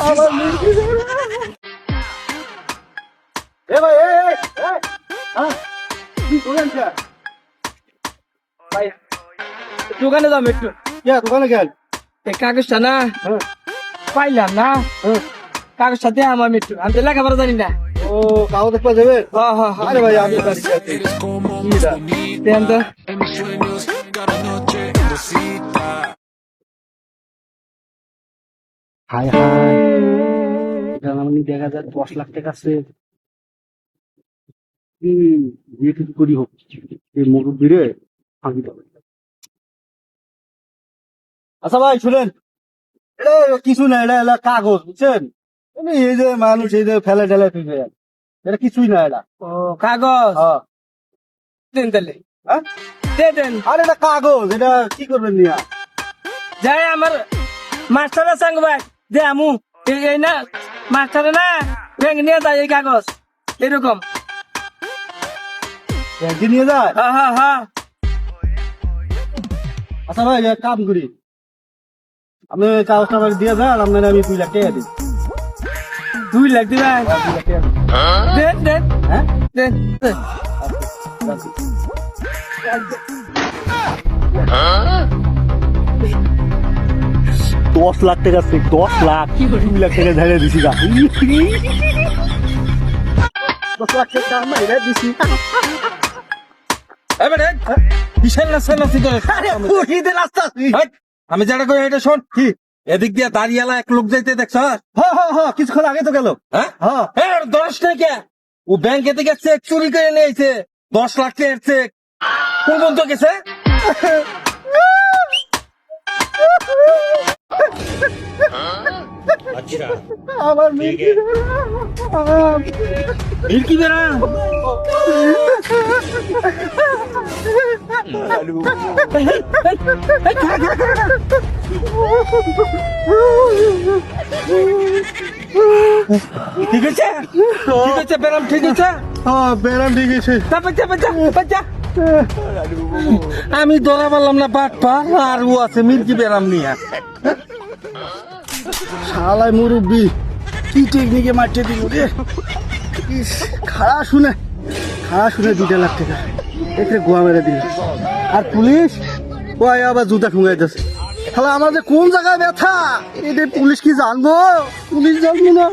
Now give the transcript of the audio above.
আমার মির্কি এ ভাই কি করেন ভাই দোকানে যাম একটু দোকানে গেল এই কাগজটা না পাইলাম না কাগজটা দে আমার একটু আমি তো লেখাপড়া জানি না ও কাগজ দেখতে যাবে আরে ভাই আমি দেন তো হাই হাই এটা মানে দেখা যায় 10 লাখ টাকা আছে করি হোক এই মুরব্বী রে ভাঙি দেবে। আচ্ছা ভাই শুনেন এটা কিছু না এটা কাগজ বুঝছেন এই যে মানুষ এই যে ফেলে ঢেলে ফিরে এটা কিছুই না এটা ও কাগজ দেন তাহলে দেন আরে এটা কাগজ এটা কি করবেন নিয়া যাই আমার মাস্টারের সঙ্গে ভাই যে আমু এই না মাস্টারে না ব্যাংক নিয়ে যায় এই কাগজ এরকম ব্যাংকে নিয়ে যায় হ্যাঁ আচ্ছা ভাই এক কাম করি আপনি কাগজটা আমাকে দিয়ে দেন আপনার আমি 2 লাখ টাকা দিই 2 লাখ দিবেন দেন হ্যাঁ দেন 10 লাখ টাকা 10 লাখ 2 লাখ টাকা ধারে দিছি গা 10 লাখ টাকা মাইরা দিছি এবারে বিশাল নাস্তা আমি যেটা কই এটা শোন কি এদিক দিয়ে দাঁড়িয়ালা এক লোক যাইতে দেখছ কিছুক্ষণ আগে তো গেল হ্যাঁ 10 টাকা ও ব্যাংকে থেকে চেক চুরি করে নিয়েছে 10 লাখ টাকার চেক কোন বন্ধু গেছে আচ্ছা আমার মির্কি বেরা ঠিক আছে বেরাম ঠিক আছে বেরাম ঠিক আছে আমি ধরা পারলাম না বাটপা আর ও আছে মির্কি বেরাম নিয়ে শালায় মুরব্বী কি টেকনিকে মারতে দিল রে খাড়া শুনে 2 লাখ টাকা এখানে গোয়া মেরে দিল আর পুলিশ ও আবার জুতা ঠুঙ্গাইতেছে তাহলে আমার যে কোন জায়গায় ব্যথা এটা পুলিশ কি জানবো পুলিশ জানবো না